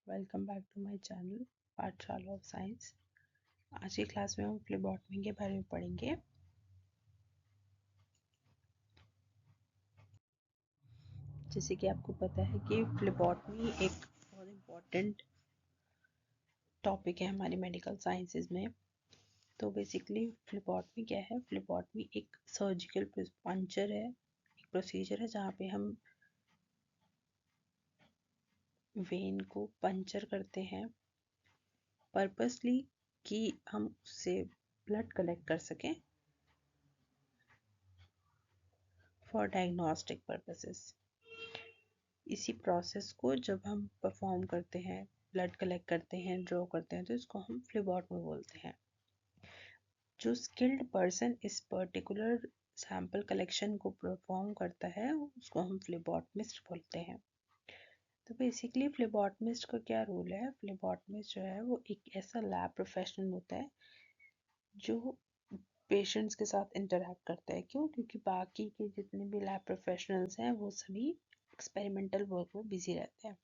Welcome back to my channel Pathshala of science. आज की class में हम फ्लेबॉटमी के बारे में पढ़ेंगे। जैसे कि आपको पता है कि फ्लेबॉटमी एक बहुत इम्पॉर्टेंट टॉपिक है हमारी मेडिकल साइंसेज में। तो बेसिकली फ्लेबॉटमी क्या है? फ्लेबॉटमी एक सर्जिकल पंचर है, एक प्रोसीजर है जहाँ पे हम वेन को पंचर करते हैं पर्पसली कि हम उससे ब्लड कलेक्ट कर सकें फॉर डायग्नोस्टिक पर्पसेस। इसी प्रोसेस को जब हम परफॉर्म करते हैं, ब्लड कलेक्ट करते हैं, ड्रॉ करते हैं, तो इसको हम फ्लेबॉटमी बोलते हैं। जो स्किल्ड पर्सन इस पर्टिकुलर सैंपल कलेक्शन को परफॉर्म करता है उसको हम फ्लेबॉटमिस्ट बोलते हैं। तो बेसिकली फ्लेबॉटमिस्ट का क्या रोल है? फ्लेबॉटमिस्ट जो है वो एक ऐसा लैब प्रोफेशनल होता है जो पेशेंट्स के साथ इंटरेक्ट करता है। क्यों? क्योंकि बाकी के जितने भी लैब प्रोफेशनल्स हैं वो सभी एक्सपेरिमेंटल वर्क में बिजी रहते हैं।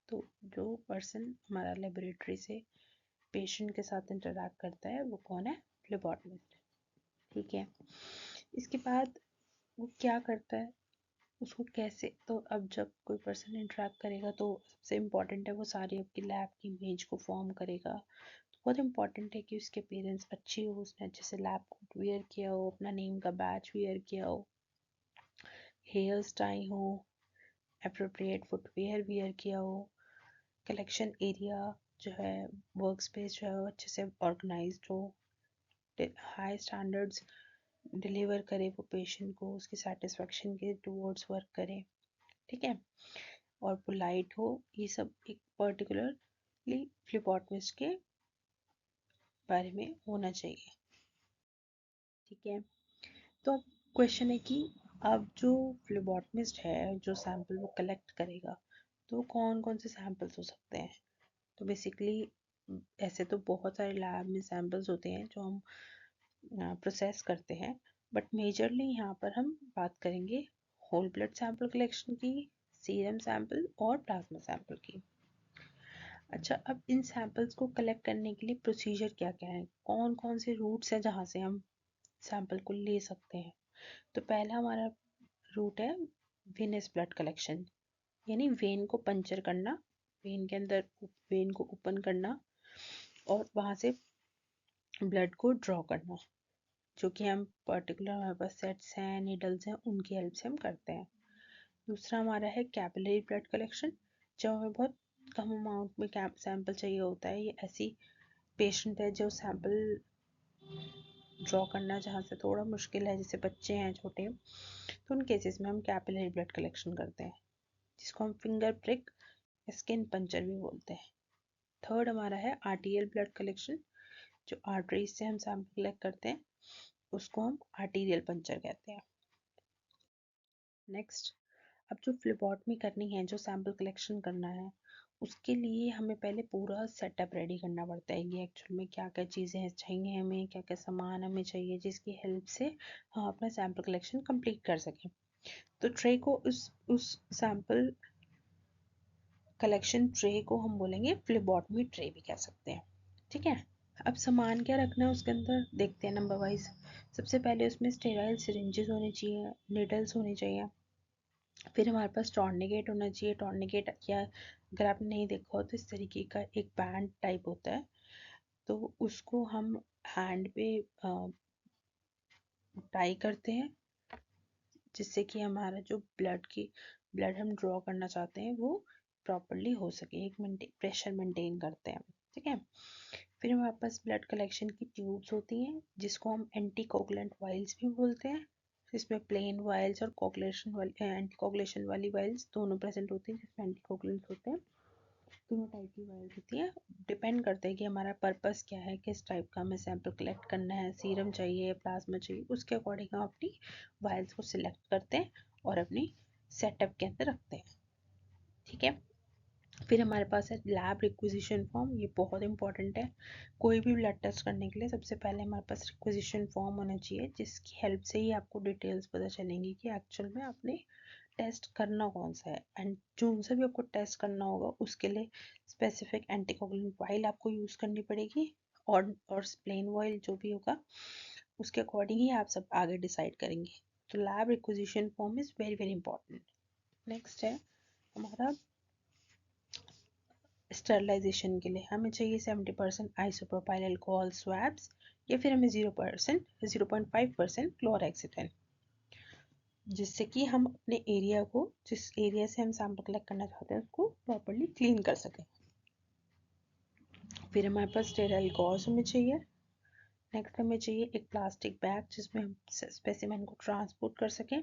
तो जो पर्सन हमारा लेबोरेटरी से पेशेंट के साथ इंटरेक्ट करता है वो कौन है? फ्लेबॉटमिस्ट। ठीक है। इसके बाद वो क्या करता है, उसको कैसे, तो अब जब कोई पर्सन इंटरेक्ट करेगा तो सबसे इम्पॉर्टेंट है वो सारी आपकी लैब की इमेज को फॉर्म करेगा। तो बहुत इम्पॉर्टेंट है कि उसके पेरेंट्स अच्छी हो, उसने अच्छे से लैब कोट वेयर किया हो, अपना नेम का बैच वेयर किया हो, हेयर स्टाइल हो, अप्रोप्रिएट फुटवेयर वियर किया हो, कलेक्शन एरिया जो है, वर्क स्पेस जो है वो अच्छे से ऑर्गेनाइज्ड हो, हाई स्टैंडर्ड्स डिलीवर करे वो पेशेंट को, उसकी सेटिस्फेक्शन के टूवर्ड्स वर्क करे। ठीक है। और पोलाइट हो। ये सब एक पर्टिकुलरली फ्लेबॉटमिस्ट के बारे में होना चाहिए। ठीक है। तो अब क्वेश्चन है कि अब जो फ्लेबॉटमिस्ट है जो सैंपल वो कलेक्ट करेगा तो कौन कौन से सैंपल्स हो सकते हैं? तो बेसिकली ऐसे तो बहुत सारे लैब में सैंपल्स होते हैं जो हम प्रोसेस करते हैं, बट मेजरली यहाँ पर हम बात करेंगे होल ब्लड सैंपल कलेक्शन की, सीरम सैंपल और प्लाज्मा सैंपल की। अच्छा, अब इन सैंपल्स को कलेक्ट करने के लिए प्रोसीजर क्या क्या है, कौन कौन से रूट्स हैं जहाँ से हम सैंपल को ले सकते हैं? तो पहला हमारा रूट है वेनस ब्लड कलेक्शन, यानी वेन को पंचर करना, वेन के अंदर वेन को ओपन करना और वहाँ से ब्लड को ड्रॉ करना, जो कि हम पर्टिकुलर हमारे पास सेट्स हैं, नीडल्स हैं, उनकी हेल्प से हम करते हैं। दूसरा हमारा है कैपिलरी ब्लड कलेक्शन, जब हमें बहुत कम अमाउंट में सैंपल चाहिए होता है, ये ऐसी पेशेंट है जो सैंपल ड्रॉ करना जहाँ से थोड़ा मुश्किल है, जैसे बच्चे हैं छोटे, तो उन केसेस में हम कैपिलरी ब्लड कलेक्शन करते हैं, जिसको हम फिंगर प्रिक स्किन पंचर भी बोलते हैं। थर्ड हमारा है आर्टीरियल ब्लड कलेक्शन, जो आर्टरीज से हम सैंपल कलेक्ट करते हैं, उसको हम आर्टीरियल पंचर कहते हैं। नेक्स्ट, अब जो फ्लेबॉटमी करनी है, जो सैंपल कलेक्शन करना है, उसके लिए हमें पहले पूरा सेटअप रेडी करना पड़ता है कि एक्चुअल में क्या क्या चीज़ें चाहिए, हमें क्या क्या सामान हमें चाहिए जिसकी हेल्प से हम अपना सैंपल कलेक्शन कंप्लीट कर सकें। तो ट्रे को उस सैंपल कलेक्शन ट्रे को हम बोलेंगे फ्लेबॉटमी ट्रे भी कह सकते हैं। ठीक है। अब सामान क्या रखना है उसके अंदर, देखते हैं नंबर वाइज। सबसे पहले उसमें स्टेराइल सिरिंजेस होने चाहिए, निडल्स होने चाहिए, फिर हमारे पास टॉर्निकेट होना चाहिए। टॉर्निकेट या अगर आपने नहीं देखा हो तो इस तरीके का एक बैंड टाइप होता है, तो उसको हम हैंड पे टाई करते हैं, जिससे कि हमारा जो ब्लड हम ड्रॉ करना चाहते हैं वो प्रॉपरली हो सके, एक प्रेशर मेंटेन करते हैं। ठीक है। फिर हमारे पास ब्लड कलेक्शन की ट्यूब्स होती हैं, जिसको हम एंटी कोगुलेंट वाइल्स भी बोलते हैं। इसमें प्लेन वाइल्स और कोगुलेशन वाली एंटी कोगुलेशन वाली वाइल्स दोनों प्रेजेंट होती हैं, जिसमें एंटी कोगुलेंट होते हैं। दोनों टाइप की वाइल्स होती हैं, डिपेंड करता है कि हमारा पर्पस क्या है, किस टाइप का हमें सैंपल कलेक्ट करना है, सीरम चाहिए, प्लाज्मा चाहिए, उसके अकॉर्डिंग हम अपनी वाइल्स को सिलेक्ट करते हैं और अपनी सेटअप के अंदर रखते हैं। ठीक है। फिर हमारे पास है लैब रिक्विजिशन फॉर्म, ये बहुत इंपॉर्टेंट है। कोई भी ब्लड टेस्ट करने के लिए सबसे पहले हमारे पास रिक्विजिशन फॉर्म होना चाहिए, जिसकी हेल्प से ही आपको डिटेल्स पता चलेंगी कि एक्चुअल में आपने टेस्ट करना कौन सा है, एंड जो सा भी आपको टेस्ट करना होगा उसके लिए स्पेसिफिक एंटीकोगुलेंट वाइल आपको यूज़ करनी पड़ेगी, और प्लेन वाइल जो भी होगा उसके अकॉर्डिंग ही आप सब आगे डिसाइड करेंगे। तो lab requisition form is very very important. Next है हमारा स्टरलाइजेशन के लिए हमें चाहिए 70% आइसोप्रोपाइल अल्कोहल स्वैब्स, या फिर हमें 0.5% क्लोरहेक्सिथेन, जिससे कि हम अपने एरिया को, जिस एरिया से हम सैंपल कलेक्ट करना चाहते हैं उसको प्रॉपरली क्लीन कर सकें। फिर हमारे पास स्टेराइल गॉज हमें चाहिए। नेक्स्ट हमें चाहिए एक प्लास्टिक बैग जिसमें हम स्पेसिमेन को ट्रांसपोर्ट कर सकें।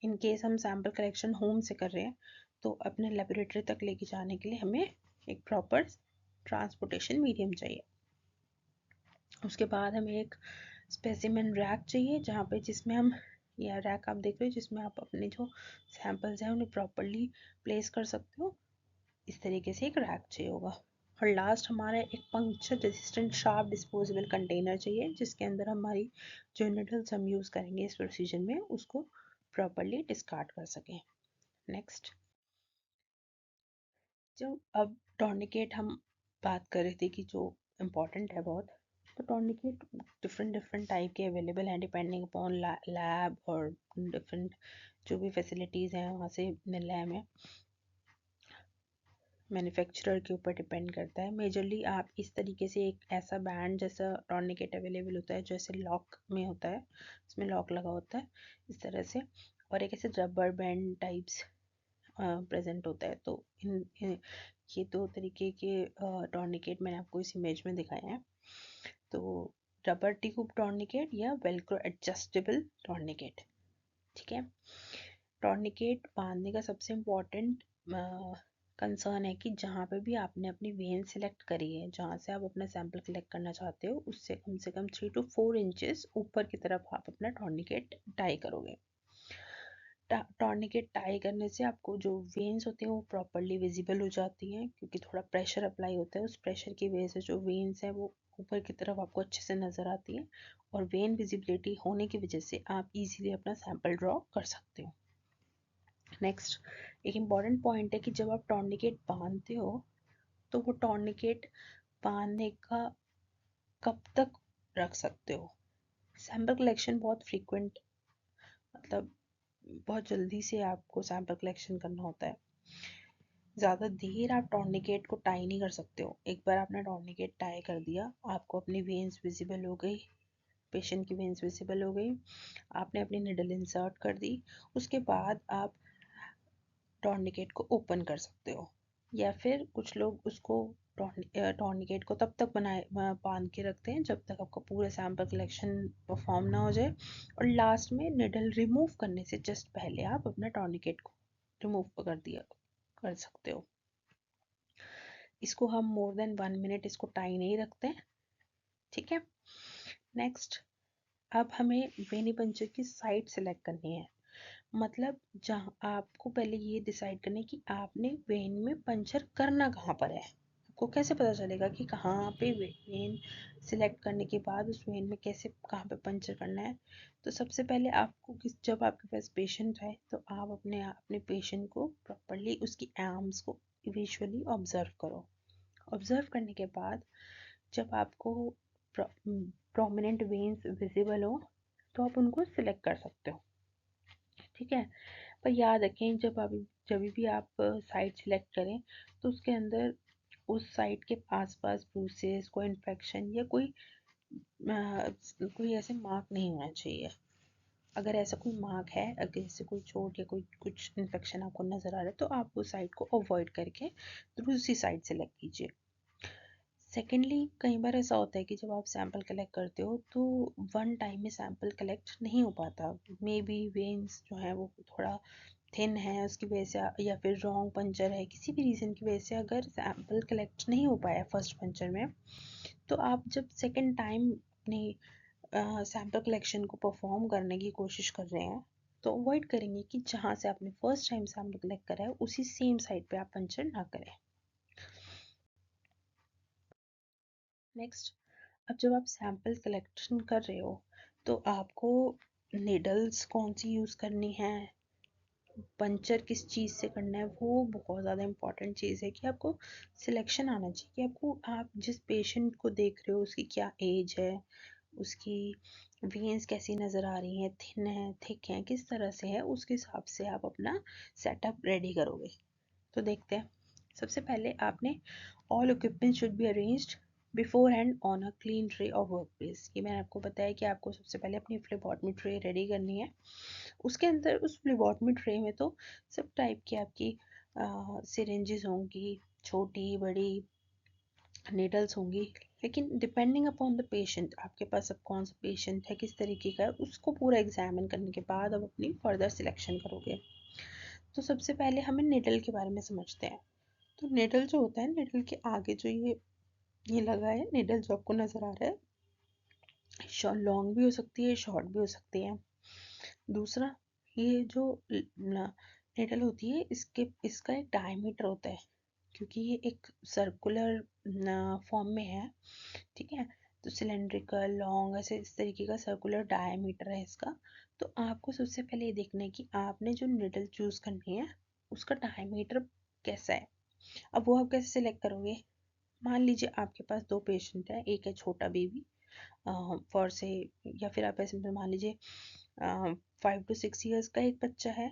इन केस हम सैंपल कलेक्शन होम से कर रहे हैं तो अपने लेबोरेटरी तक लेके जाने के लिए हमें एक प्रॉपर ट्रांसपोर्टेशन मीडियम चाहिए। उसके बाद हमें एक स्पेसिमेन रैक चाहिए जहाँ पे, जिसमें हम, या रैक आप देख रहे हो जिसमें आप अपने जो सैंपल्स हैं उन्हें प्रॉपरली प्लेस कर सकते हो। इस तरीके से एक रैक चाहिए होगा। और लास्ट हमारा एक puncture resistant sharp disposable container चाहिए जिसके अंदर हमारी जो निडल्स हम यूज़ करेंगे इस प्रोसीजर में उसको प्रॉपरली डिस्कार्ड कर सकें। नेक्स्ट, जो अब टॉर्निकेट हम बात कर रहे थे कि जो इम्पोर्टेंट है बहुत, तो टॉर्निकेट डिफरेंट डिफरेंट टाइप के अवेलेबल हैं डिपेंडिंग अपॉन लैब और डिफरेंट जो भी फैसिलिटीज़ हैं वहाँ से मिल रहे हैं हमें, मैन्युफैक्चरर के ऊपर डिपेंड करता है। मेजरली आप इस तरीके से एक ऐसा बैंड जैसा टॉर्निकेट अवेलेबल होता है जैसे लॉक में होता है, इसमें लॉक लगा होता है इस तरह से, और एक ऐसे रबर बैंड टाइप्स प्रेजेंट होता है। तो ये दो तरीके के टॉर्निकेट मैंने आपको इस इमेज में दिखाए हैं। तो रबर ट्यूब टॉर्निकेट या वेलक्रो एडजस्टेबल टॉर्निकेट, ठीक है। टॉर्निकेट बांधने का सबसे इम्पोर्टेंट कंसर्न है कि जहाँ पे भी आपने अपनी वेन सिलेक्ट करी है, जहाँ से आप अपना सैंपल कलेक्ट करना चाहते हो उससे कम से कम 3 to 4 इंचेस ऊपर की तरफ आप अपना टॉर्निकेट टाई करोगे। टॉर्निकेट टाई करने से आपको जो वेन्स होती हैं वो प्रॉपरली विजिबल हो जाती हैं, क्योंकि थोड़ा प्रेशर अप्लाई होता है, उस प्रेशर की वजह से जो वेन्स हैं वो ऊपर की तरफ आपको अच्छे से नज़र आती है, और वेन विजिबिलिटी होने की वजह से आप इजीली अपना सैंपल ड्रॉ कर सकते हो। नेक्स्ट, एक इम्पॉर्टेंट पॉइंट है कि जब आप टॉर्निकेट बांधते हो तो वो टॉर्निकेट बांधने का कब तक रख सकते हो। सैंपल कलेक्शन बहुत फ्रीक्वेंट, मतलब बहुत जल्दी से आपको सैंपल कलेक्शन करना होता है, ज़्यादा देर आप टॉर्निकेट को टाई नहीं कर सकते हो। एक बार आपने टॉर्निकेट टाई कर दिया, आपको अपनी वेन्स विजिबल हो गई, पेशेंट की वेन्स विजिबल हो गई, आपने अपनी निडल इंसर्ट कर दी, उसके बाद आप टॉर्निकेट को ओपन कर सकते हो, या फिर कुछ लोग उसको टॉर्निकेट को तब तक बनाए बांध के रखते हैं जब तक आपका पूरा सैंपल कलेक्शन परफॉर्म ना हो जाए, और लास्ट में निडल रिमूव करने से जस्ट पहले आप अपना टॉर्निकेट को रिमूव कर सकते हो। इसको हम मोर देन 1 मिनट इसको टाई नहीं रखते, ठीक है। नेक्स्ट, अब हमें वेनिपंचर की साइड सेलेक्ट करनी है। मतलब जहाँ आपको पहले ये डिसाइड करना है कि आपने वेन में पंचर करना कहाँ पर है। आपको कैसे पता चलेगा कि कहाँ पे वेन सिलेक्ट करने के बाद उस वेन में कैसे कहाँ पे पंचर करना है। तो सबसे पहले आपको जब आपके पास पेशेंट है तो आप अपने पेशेंट को प्रॉपरली उसकी आर्म्स को विजुअली ऑब्जर्व करो। ऑब्जर्व करने के बाद जब आपको प्रोमिनेंट वेन्स विजिबल हो तो आप उनको सिलेक्ट कर सकते हो, ठीक है। पर याद रखें जब भी आप साइट सिलेक्ट करें तो उसके अंदर उस साइट के आसपास ब्रूसेस, कोई इन्फेक्शन या कोई ऐसे मार्क नहीं होना चाहिए। अगर ऐसा कोई मार्क है, अगर जैसे कोई चोट या कोई कुछ इन्फेक्शन आपको नज़र आ रहा है तो आप वो साइट को अवॉइड करके दूसरी साइट सेलेक्ट कीजिए। सेकेंडली, कई बार ऐसा होता है कि जब आप सैंपल कलेक्ट करते हो तो वन टाइम में सैंपल कलेक्ट नहीं हो पाता। मे बी वेन्स जो है वो थोड़ा थिन है उसकी वजह से, या फिर रॉन्ग पंचर है, किसी भी रीज़न की वजह से अगर सैंपल कलेक्ट नहीं हो पाया फर्स्ट पंचर में, तो आप जब सेकेंड टाइम अपनी सैंपल कलेक्शन को परफॉर्म करने की कोशिश कर रहे हैं तो अवॉइड करेंगे कि जहाँ से आपने फर्स्ट टाइम सैंपल कलेक्ट करा है उसी सेम साइट पे आप पंचर ना करें। नेक्स्ट, अब जब आप सैंपल कलेक्शन कर रहे हो तो आपको निडल्स कौन सी यूज़ करनी है, पंचर किस चीज़ से करना है, वो बहुत ज़्यादा इम्पॉर्टेंट चीज़ है कि आपको सिलेक्शन आना चाहिए कि आपको, आप जिस पेशेंट को देख रहे हो उसकी क्या एज है, उसकी वेन्स कैसी नज़र आ रही हैं, थिन है थिक है, किस तरह से है, उसके हिसाब से आप अपना सेटअप रेडी करोगे। तो देखते हैं। सबसे पहले आपने all equipment should be arranged before hand on a clean tray और वर्क प्लेस। ये मैंने आपको बताया कि आपको सबसे पहले अपनी फ्लेबॉटमी ट्रे रेडी करनी है। उसके अंदर उस फ्लेबॉटमी ट्रे में तो सब टाइप की आपकी सिरेंजेस होंगी, छोटी बड़ी नीडल्स होंगी, लेकिन डिपेंडिंग अपॉन द पेशेंट, आपके पास अब कौन सा पेशेंट है, किस तरीके का है, उसको पूरा एग्जामिन करने के बाद अब अपनी फर्दर सिलेक्शन करोगे। तो सबसे पहले हमें निडल के बारे में समझते हैं। तो निडल जो होता है, निडल के आगे जो ये लगा है, निडल जो आपको नज़र आ रहा है, लॉन्ग भी हो सकती है, शॉर्ट भी हो सकती है। दूसरा, ये जो निडल होती है, इसका एक डायमीटर होता है, क्योंकि ये एक सर्कुलर फॉर्म में है, ठीक है। तो सिलेंड्रिकल लॉन्ग ऐसे इस तरीके का सर्कुलर डायमीटर है इसका। तो आपको सबसे पहले ये देखना है कि आपने जो निडल चूज करनी है उसका डायमीटर कैसा है। अब वो आप कैसे सिलेक्ट करोगे। मान लीजिए आपके पास दो पेशेंट है, एक है छोटा बेबी फॉर से, या फिर आप ऐसे मान लीजिए 5 to 6 years का एक बच्चा है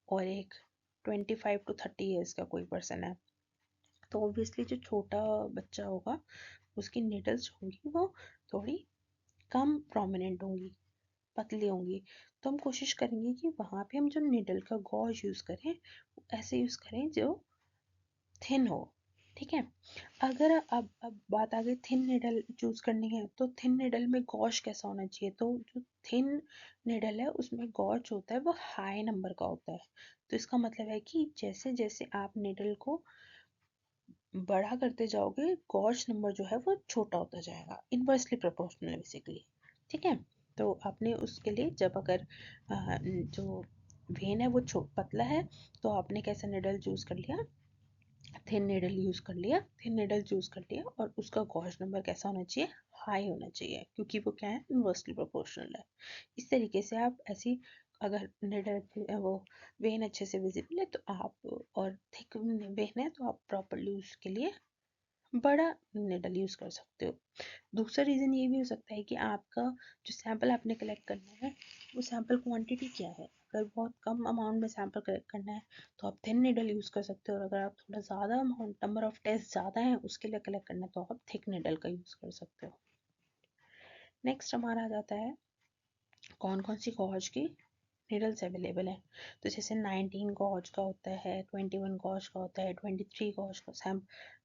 और एक 25 to 30 years का कोई पर्सन है। तो ऑब्वियसली जो छोटा बच्चा होगा उसकी निडल्स होंगी वो थोड़ी कम प्रोमिनेंट होंगी, पतली होंगी। तो हम कोशिश करेंगे कि वहाँ पे हम जो निडल का गॉज यूज़ करें वो ऐसे यूज़ करें जो थिन हो, ठीक है। अगर अब बात आ गई थिन निडल चूज करनी है, तो थिन निडल में गॉश कैसा होना चाहिए। तो जो थिन निडल है उसमें गॉश होता है वो हाई नंबर का होता है। तो इसका मतलब है कि जैसे जैसे आप निडल को बड़ा करते जाओगे गॉश नंबर जो है वो छोटा होता जाएगा, इनवर्सली प्रोपोर्शनल बेसिकली, ठीक है। तो आपने उसके लिए जब अगर जो वेन है वो पतला है, तो आपने कैसा निडल चूज कर लिया, थिन निडल यूज कर लिया, थिन निडल चूज कर लिया, और उसका गॉश नंबर कैसा होना चाहिए, हाई होना चाहिए, क्योंकि वो क्या है, इनवर्सली प्रोपोर्शनल है। इस तरीके से आप ऐसी, अगर निडल वो वेन अच्छे से विजिबल है तो आप, और थिक वेन है तो आप प्रॉपरली उसके लिए बड़ा निडल यूज कर सकते हो। दूसरा रीज़न ये भी हो सकता है कि आपका जो सैंपल आपने कलेक्ट करना है वो सैंपल क्वांटिटी क्या है। अगर बहुत कम अमाउंट में सैंपल कलेक्ट करना है तो आप थिन निडल यूज़ कर सकते हो, और अगर आप थोड़ा ज़्यादा अमाउंट, नंबर ऑफ टेस्ट ज़्यादा है उसके लिए कलेक्ट करना है, तो आप थिक निडल का यूज़ कर सकते हो। नेक्स्ट हमारा आ जाता है कौन कौन सी गॉज की निडल्स अवेलेबल है। तो जैसे 19 गॉज का होता है, 21 गॉज का होता है, 23 गॉज का सैम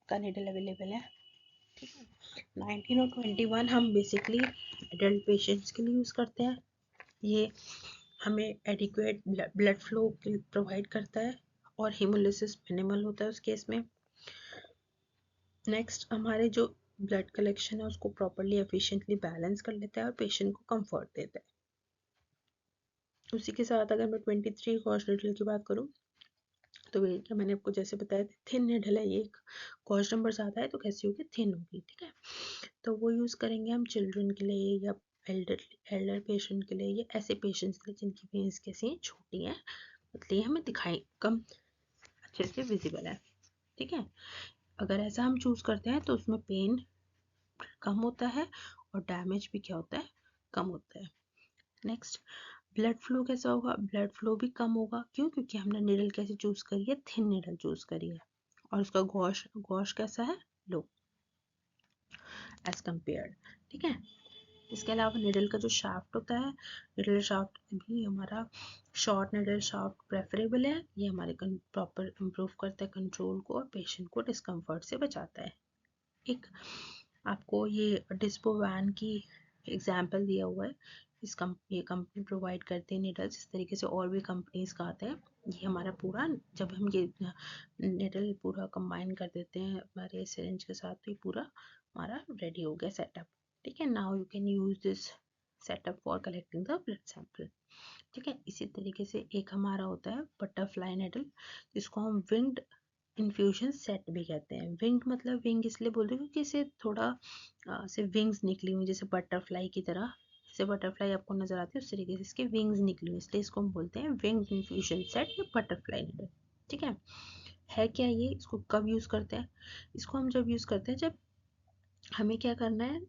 का निडल अवेलेबल है, ठीक है। 19 और 21 हम बेसिकली एडल्ट पेशेंट्स के लिए यूज़ करते हैं। ये हमें एडिक्वेट ब्लड फ्लो प्रोवाइड करता है और हेमोलिसिस मिनिमल होता है उस केस में। नेक्स्ट, हमारे जो ब्लड कलेक्शन है उसको प्रॉपरली एफिशिएंटली बैलेंस कर लेता है और पेशेंट को कंफर्ट देता है। उसी के साथ अगर मैं 23 गॉज निडल की बात करूँ, तो ये क्या मैंने आपको जैसे बताया थिन निडल है, ये एक गॉज नंबर ज़्यादा है तो कैसी होगी, थिन होगी, ठीक है। तो वो यूज़ करेंगे हम चिल्ड्रन के लिए या एल्डर पेशेंट के लिए, या ऐसे पेशेंट्स के लिए जिनकी वेन्स कैसी हैं, छोटी हैं, पतली हमें दिखाई कम अच्छे से विजिबल है, ठीक है। अगर ऐसा हम चूज़ करते हैं तो उसमें पेन कम होता है और डैमेज भी क्या होता है, कम होता है। नेक्स्ट, ब्लड फ्लो कैसा होगा, ब्लड फ्लो भी कम होगा, क्यों, क्योंकि हमने निडल कैसे चूज़ करी है, थिन निडल चूज़ करी है, और उसका गॉश गॉश कैसा है, लो एज कम्पेयर्ड, ठीक है। इसके अलावा निडल का जो शाफ्ट होता है, निडल शाफ्ट भी हमारा शॉर्ट निडल शाफ्ट प्रेफरेबल है। ये हमारे प्रॉपर इम्प्रूव करता है कंट्रोल को और पेशेंट को डिस्कम्फर्ट से बचाता है। एक आपको ये डिस्पोवैन की एग्जाम्पल दिया हुआ है, ये कंपनी प्रोवाइड करते हैं निडल्स, इस तरीके से और भी कंपनीज का आता है। ये हमारा पूरा, जब हम ये निडल पूरा कंबाइन कर देते हैं हमारे सिरिंज के साथ, तो ये पूरा हमारा रेडी हो गया सेटअप, ठीक है। Now you can use this setup for collecting the blood sample, ठीक है। इसी तरीके से एक हमारा होता है बटरफ्लाई निडल, जिसको हम विंग्ड इन्फ्यूजन सेट भी कहते हैं। विंग मतलब विंग इसलिए बोलते हैं क्योंकि इसे थोड़ा से विंग्स निकली हुई जैसे बटरफ्लाई की तरह जैसे बटरफ्लाई आपको नजर आती है उस तरीके से इसके विंग्स निकली हुई, इसलिए इसको हम बोलते हैं विंग्ड इन्फ्यूजन सेट या बटरफ्लाई निडल। ठीक है क्या ये? इसको कब यूज करते हैं? इसको हम जब यूज करते हैं जब हमें क्या करना है,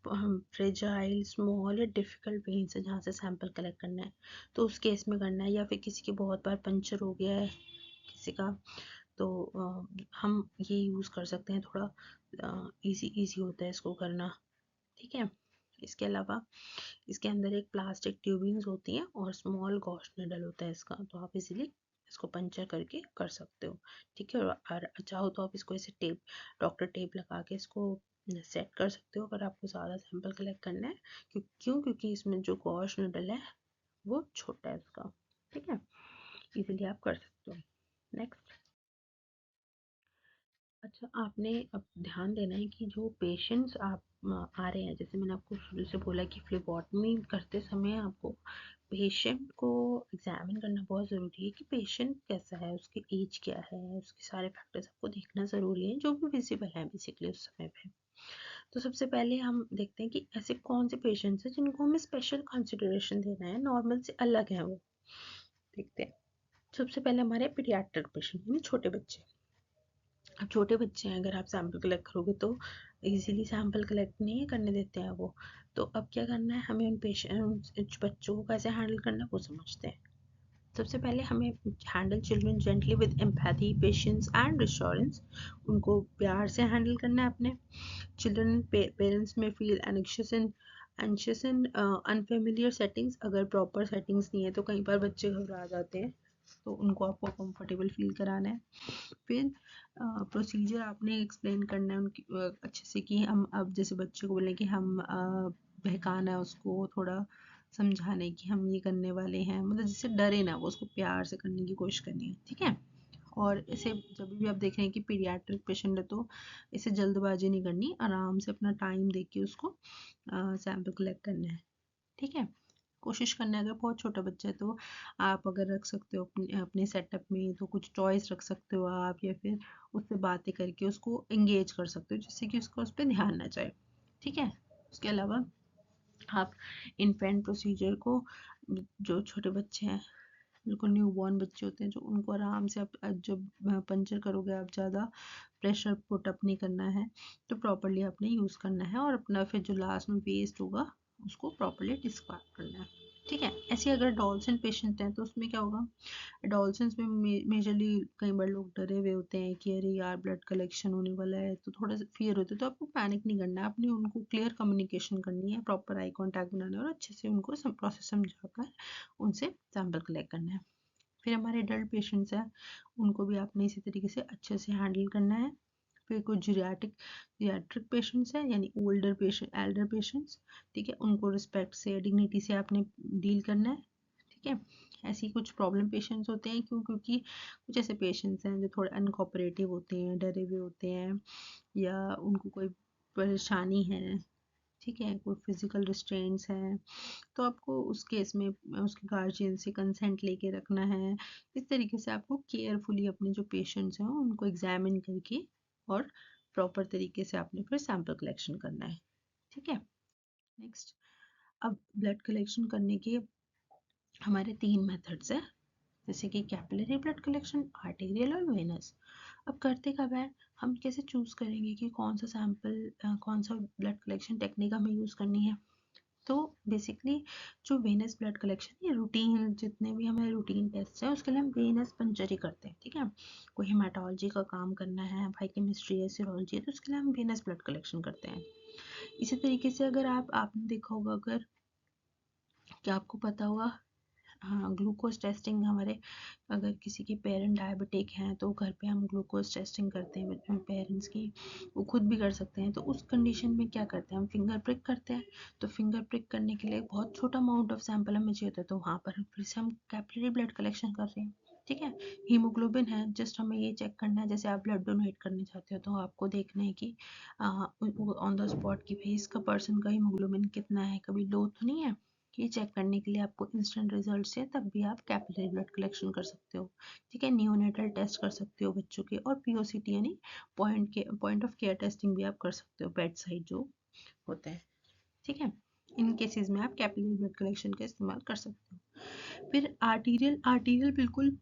हम फ्रेजाइल स्मॉल या डिफिकल्ट वेन से जहाँ से सैंपल कलेक्ट करना है तो उस केस में करना है, या फिर किसी के बहुत बार पंचर हो गया है किसी का, तो हम ये यूज़ कर सकते हैं, थोड़ा इजी होता है इसको करना। ठीक है, इसके अलावा इसके अंदर एक प्लास्टिक ट्यूबिंग्स होती हैं और स्मॉल गॉश निडल होता है इसका, तो आप इजीली इसको पंचर करके कर सकते हो। ठीक है, और चाहो तो आप इसको ऐसे टेप, डॉक्टर टेप लगा के इसको सेट कर सकते हो अगर आपको ज़्यादा सैंपल कलेक्ट करना है। क्योंकि इसमें जो गॉश निडल है वो छोटा है इसका। ठीक है, इजीली आप कर सकते हो। नेक्स्ट, अच्छा आपने अब ध्यान देना है कि जो पेशेंट्स आप आ रहे हैं, जैसे मैंने आपको शुरू से बोला कि फ्लेबॉटमी करते समय आपको पेशेंट को एग्जामिन करना बहुत ज़रूरी है कि पेशेंट कैसा है, उसकी एज क्या है, उसके सारे फैक्टर्स आपको देखना ज़रूरी है जो भी विजिबल है बेसिकली उस समय पे। तो सबसे पहले हम देखते हैं कि ऐसे कौन से पेशेंट्स हैं जिनको हमें स्पेशल कंसिडरेशन देना है, नॉर्मल से अलग है वो। देखते हैं, सबसे पहले हमारे पीडियाट्रिक पेशेंट यानी छोटे बच्चे। अब छोटे बच्चे हैं, अगर आप सैंपल कलेक्ट करोगे तो इजीली सैंपल कलेक्ट नहीं करने देते हैं वो। तो अब क्या करना है, हमें उन पेशेंट बच्चों को कैसे हैंडल करना है वो समझते हैं। सबसे पहले हमें handle children gently with empathy, patience and reassurance. उनको प्यार से हैंडल करना है अपने। चिल्ड्रन पेरेंट्स में feel anxious in unfamiliar settings. अगर प्रॉपर सेटिंग्स नहीं है तो कई बार बच्चे घबरा जाते हैं, तो उनको आपको कंफर्टेबल फील कराना है। फिर प्रोसीजर आपने एक्सप्लेन करना है उनकी अच्छे से, कि हम अब जैसे बच्चे को बोलें कि हम बहकाना है उसको, थोड़ा समझाने की हम ये करने वाले हैं, मतलब जिससे डरे ना वो, उसको प्यार से करने की कोशिश करनी है। ठीक है, और इसे जब भी आप देख रहे हैं कि पीडियाट्रिक पेशेंट है तो इसे जल्दबाजी नहीं करनी, आराम से अपना टाइम दे के उसको सैंपल कलेक्ट करना है। ठीक है, कोशिश करना है, अगर बहुत छोटा बच्चा है तो आप अगर रख सकते हो अपने अपने सेटअप में तो कुछ टॉयज रख सकते हो आप, या फिर उससे बातें करके उसको एंगेज कर सकते हो जिससे कि उसका उस पर ध्यान ना जाए। ठीक है, उसके अलावा आप इन्फेंट प्रोसीजर को, जो छोटे बच्चे हैं, बिल्कुल न्यू बॉर्न बच्चे होते हैं, जो उनको आराम से आप जब पंचर करोगे, आप ज़्यादा प्रेशर पुट अप नहीं करना है, तो प्रॉपरली आपने यूज़ करना है, और अपना फिर जो लास्ट में वेस्ट होगा उसको प्रॉपरली डिस्कार्ड करना है। ठीक है, ऐसे अगर डॉल्सन पेशेंट हैं तो उसमें क्या होगा, डॉल्सन्स में मेजरली कई बार लोग डरे हुए होते हैं कि अरे यार ब्लड कलेक्शन होने वाला है, तो थोड़ा सा फियर होता है, तो आपको पैनिक नहीं करना है, आपने उनको क्लियर कम्युनिकेशन करनी है, प्रॉपर आई कॉन्टैक्ट बनाना है और अच्छे से उनको प्रोसेस समझाकर उनसे सैंपल कलेक्ट करना है। फिर हमारे एडल्ट पेशेंट्स हैं, उनको भी आपने इसी तरीके से अच्छे से हैंडल करना है। फिर कुछ जीरियाट्रिक पेशेंट्स हैं, यानी एल्डर पेशेंट्स। ठीक है, उनको रिस्पेक्ट से, डिग्निटी से आपने डील करना है। ठीक है, ऐसी कुछ प्रॉब्लम पेशेंट्स होते हैं, क्योंकि कुछ ऐसे पेशेंट्स हैं जो थोड़े अनकोऑपरेटिव होते हैं, डरे हुए होते हैं, या उनको कोई परेशानी है, ठीक है, कोई फिजिकल रिस्ट्रेंट्स हैं, तो आपको उस केस में उसके गार्जियन से कंसेंट लेके रखना है। इस तरीके से आपको केयरफुली अपने जो पेशेंट्स हैं उनको एग्जामिन करके और प्रॉपर तरीके से आपने फिर सैंपल कलेक्शन करना है। ठीक है, नेक्स्ट, अब ब्लड कलेक्शन करने के हमारे 3 मेथड्स हैं, जैसे कि कैपिलरी ब्लड कलेक्शन, आर्टेरियल और वेनस। अब करते कब है, हम कैसे चूज़ करेंगे कि कौन सा सैंपल, कौन सा ब्लड कलेक्शन टेक्निक हमें यूज़ करनी है। तो बेसिकली जो वेनस ब्लड कलेक्शन, ये रूटीन, जितने भी हमारे रूटीन टेस्ट हैं उसके लिए हम वेनस पंचर ही करते हैं। ठीक है, कोई हेमाटोलॉजी का काम करना है, बायोकेमिस्ट्री है, सीरोलॉजी है, तो उसके लिए हम वेनस ब्लड कलेक्शन करते हैं। इसी तरीके से अगर आपने देखा होगा, अगर क्या आपको पता होगा, हाँ, ग्लूकोज टेस्टिंग हमारे, अगर किसी के पेरेंट डायबिटिक हैं तो घर पे हम ग्लूकोज टेस्टिंग करते हैं पेरेंट्स की, वो खुद भी कर सकते हैं। तो उस कंडीशन में क्या करते हैं, हम फिंगर प्रिक करते हैं। तो फिंगर प्रिक करने के लिए बहुत छोटा अमाउंट ऑफ सैंपल हमें चाहिए होता है, तो वहाँ पर फिर से हम कैपिलरी ब्लड कलेक्शन कर रहे हैं। ठीक है, हीमोग्लोबिन है, जस्ट हमें ये चेक करना है, जैसे आप ब्लड डोनेट करने चाहते हो तो आपको देखना है कि ऑन द स्पॉट कि भाई इसका पर्सन का हीमोग्लोबिन कितना है, कभी लो तो नहीं है। ये चेक करने के लिए आपको इंस्टेंट रिजल्ट है, तब भी आप कैपिलरी ब्लड कलेक्शन कर सकते हो। ठीक है, नियोनेटल टेस्ट कर सकते हो बच्चों के, और पीओसीटी यानी पॉइंट ऑफ केयर टेस्टिंग भी आप कर सकते हो, बेड साइड जो होता है। ठीक है, इन केसेस में आप कैपिलरी ब्लड कलेक्शन का इस्तेमाल कर सकते हो। फिर आर्टीरियल बिल्कुल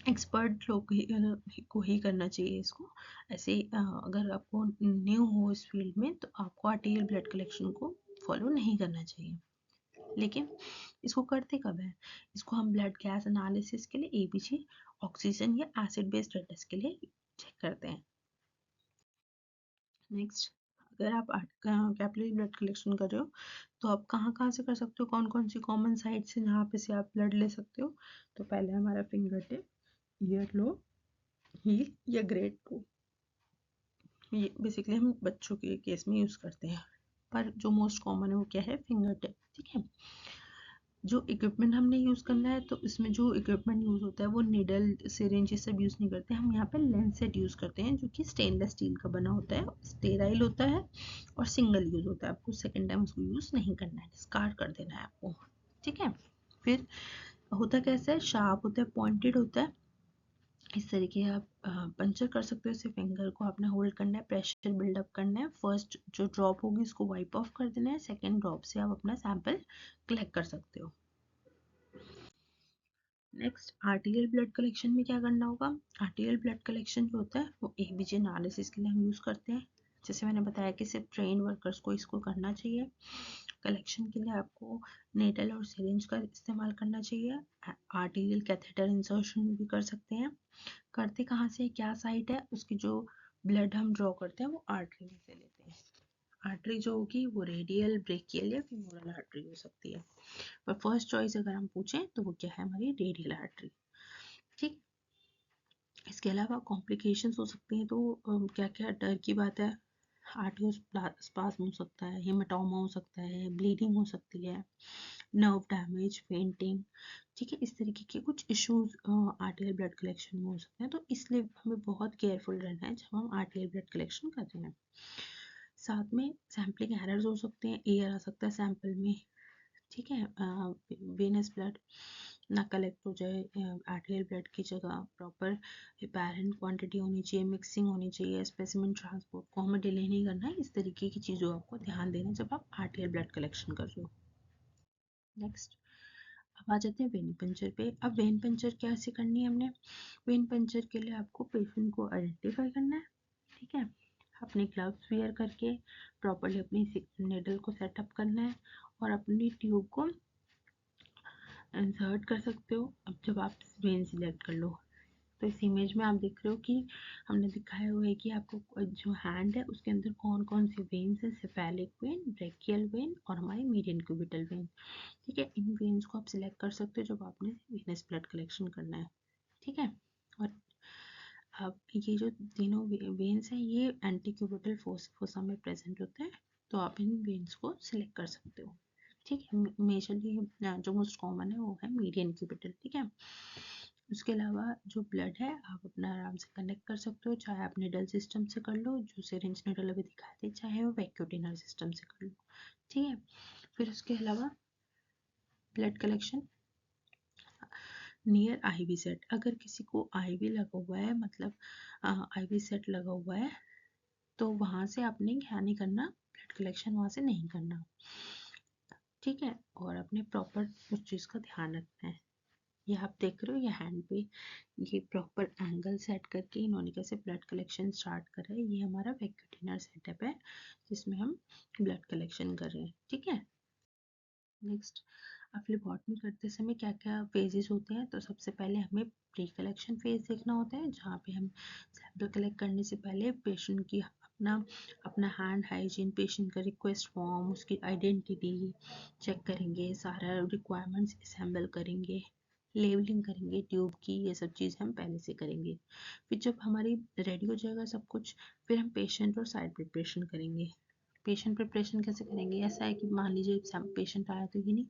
एक्सपर्ट लोग को ही करना चाहिए इसको। ऐसे अगर आपको न्यू हो इस फील्ड में तो आपको आर्टीरियल ब्लड कलेक्शन को फॉलो नहीं करना चाहिए। लेकिन इसको करते कब है? इसको हम ब्लड गैस एनालिसिस के लिए एबीजी, ऑक्सीजन या एसिड बेस स्टेटस के लिए चेक करते हैं। नेक्स्ट, अगर आप कैपिलरी ब्लड कलेक्शन कर रहे हो तो आप कहाँ कहाँ से कर सकते हो, कौन कौन सी कॉमन साइट से जहाँ पे से आप ब्लड ले सकते हो? तो पहले हमारा फिंगर टिप, ईयर लो, हील या ग्रेड 2, ये बेसिकली हम बच्चों के केस में यूज़ करते हैं, पर जो मोस्ट कॉमन है वो क्या है? Finger tip. ठीक है। जो इक्विपमेंट हमने यूज़ करना है तो इसमें जो इक्विपमेंट यूज़ होता है वो निडल, सिरिंज ये सब यूज़ नहीं करते। हम यहाँ पे लेंसेट यूज़ करते हैं जो कि स्टेनलेस स्टील का बना होता है, स्टेराइल होता है और सिंगल यूज़ होता है। आपको सेकेंड टाइम उसको यूज़ नहीं करना है, डिस्कार्ड कर देना है आपको। ठीक है। फिर होता कैसा है? शार्प होता है, पॉइंटेड होता है। इस तरीके आप पंचर कर सकते हो। इसे फिंगर को आपने होल्ड करना है, प्रेशर बिल्डअप करना है। फर्स्ट जो ड्रॉप होगी उसको वाइप ऑफ कर देना है, सेकेंड ड्रॉप से आप अपना सैंपल कलेक्ट कर सकते हो। नेक्स्ट, आर्टीरियल ब्लड कलेक्शन में क्या करना होगा? आर्टीरियल ब्लड कलेक्शन जो होता है वो एबीजी एनालिसिस के लिए हम यूज़ करते हैं। जैसे मैंने बताया कि सिर्फ ट्रेन वर्कर्स को इसको करना चाहिए। कलेक्शन के लिए आपको नेडल और सिरिंज का इस्तेमाल करना चाहिए। आर्टीरियल कैथेटर इंसर्शन भी कर सकते हैं। करते कहाँ से, क्या साइट है उसकी, जो ब्लड हम ड्रॉ करते हैं वो आर्टरी में से लेते हैं। आर्टरी जो होगी वो रेडियल, ब्रेकियल या फीमोरल आर्टरी हो सकती है, पर फर्स्ट चॉइस अगर हम पूछें तो वो क्या है? हमारी रेडियल आर्टरी। ठीक। इसके अलावा कॉम्प्लिकेशंस हो सकते हैं, तो क्या क्या डर की बात है? आर्टियोस्पाज्म हो सकता है, हेमाटोमा हो सकता है, ब्लीडिंग हो सकती है, नर्व डैमेज, फेंटिंग। ठीक है। इस तरीके के कुछ इश्यूज आर्टियल ब्लड कलेक्शन में हो सकते हैं, तो इसलिए हमें बहुत केयरफुल रहना है जब हम आर्टियल ब्लड कलेक्शन कर रहे हैं। साथ में सैम्पलिंग एरर्स हो सकते हैं, एयर आ सकता है सैंपल में। ठीक है। वेनस ब्लड ना कलेक्ट हो जाए, आर्टियल ब्लड की जगह प्रॉपर अपेरेंट क्वांटिटी होनी चाहिए, मिक्सिंग होनी चाहिए, स्पेसिमेन ट्रांसपोर्ट को हमें डिले नहीं करना है। इस तरीके की चीज़ों आपको ध्यान देना जब आप आर्टियल ब्लड कलेक्शन कर रहे हो। नेक्स्ट, अब आ जाते हैं वेन पंचर पे। अब वेन पंचर कैसे करनी है हमने? वेन पंचर के लिए आपको पेशेंट को आइडेंटिफाई करना है। ठीक है। अपने ग्लव्स वेयर करके प्रॉपरली अपनी नेडल को सेटअप करना है और अपनी ट्यूब को इंसर्ट कर सकते हो। अब जब आप वेन सिलेक्ट कर लो तो इस इमेज में आप देख रहे हो कि हमने दिखाया हुआ है कि आपको जो हैंड है उसके अंदर कौन कौन सी वेन्स है, सेफेलिक वेन, ब्रेकियल वेन और हमारी मीडियन क्यूबिटल वेन। ठीक है। इन वेन्स को आप सिलेक्ट कर सकते हो जब आपने वेनस ब्लड कलेक्शन करना है। ठीक है। और अब ये जो तीनों वेन्स हैं ये एंटी क्यूबिटल फोसा में प्रेजेंट होते हैं, तो आप इन वेन्स को सिलेक्ट कर सकते हो। ठीक है। मेजरली जो मोस्ट कॉमन है वो है मीडियन क्यूबिटल। ठीक है। उसके अलावा जो ब्लड है आप अपना आराम से कनेक्ट कर सकते हो, चाहे आप निडल सिस्टम से कर लो, जो सिरिंज निडल अभी दिखाए थे, चाहे वो वैक्यूटिनर सिस्टम से कर लो। ठीक है। फिर उसके अलावा blood collection near IV set, अगर किसी को आईवी लगा हुआ है, मतलब आईवी सेट लगा हुआ है, तो वहाँ से आपने क्या नहीं करना? ब्लड कलेक्शन वहाँ से नहीं करना। ठीक है। और अपने प्रॉपर उस चीज़ का ध्यान रखना है। ये आप देख रहे हो, ये हैंड पे ये प्रॉपर एंगल सेट करके इन्होंने कैसे ब्लड कलेक्शन स्टार्ट करा है। ये हमारा वैक्यूटिनर सेटअप है जिसमें हम ब्लड कलेक्शन कर रहे हैं। ठीक है। नेक्स्ट, अब फ्लेबॉटमी करते समय क्या क्या फेजेस होते हैं? तो सबसे पहले हमें प्री कलेक्शन फेज देखना होता है, जहाँ पे हम सैंपल कलेक्ट करने से पहले पेशेंट की अपना अपना हैंड हाइजीन, पेशेंट का रिक्वेस्ट फॉर्म, उसकी आइडेंटिटी चेक करेंगे, सारा रिक्वायरमेंट्स असेंबल करेंगे, लेवलिंग करेंगे ट्यूब की, ये सब चीज़ हम पहले से करेंगे। फिर जब हमारी रेडी हो जाएगा सब कुछ, फिर हम पेशेंट और साइड प्रिपरेशन करेंगे। पेशेंट प्रिपरेशन कैसे करेंगे? ऐसा है कि मान लीजिए पेशेंट आया तो ये नहीं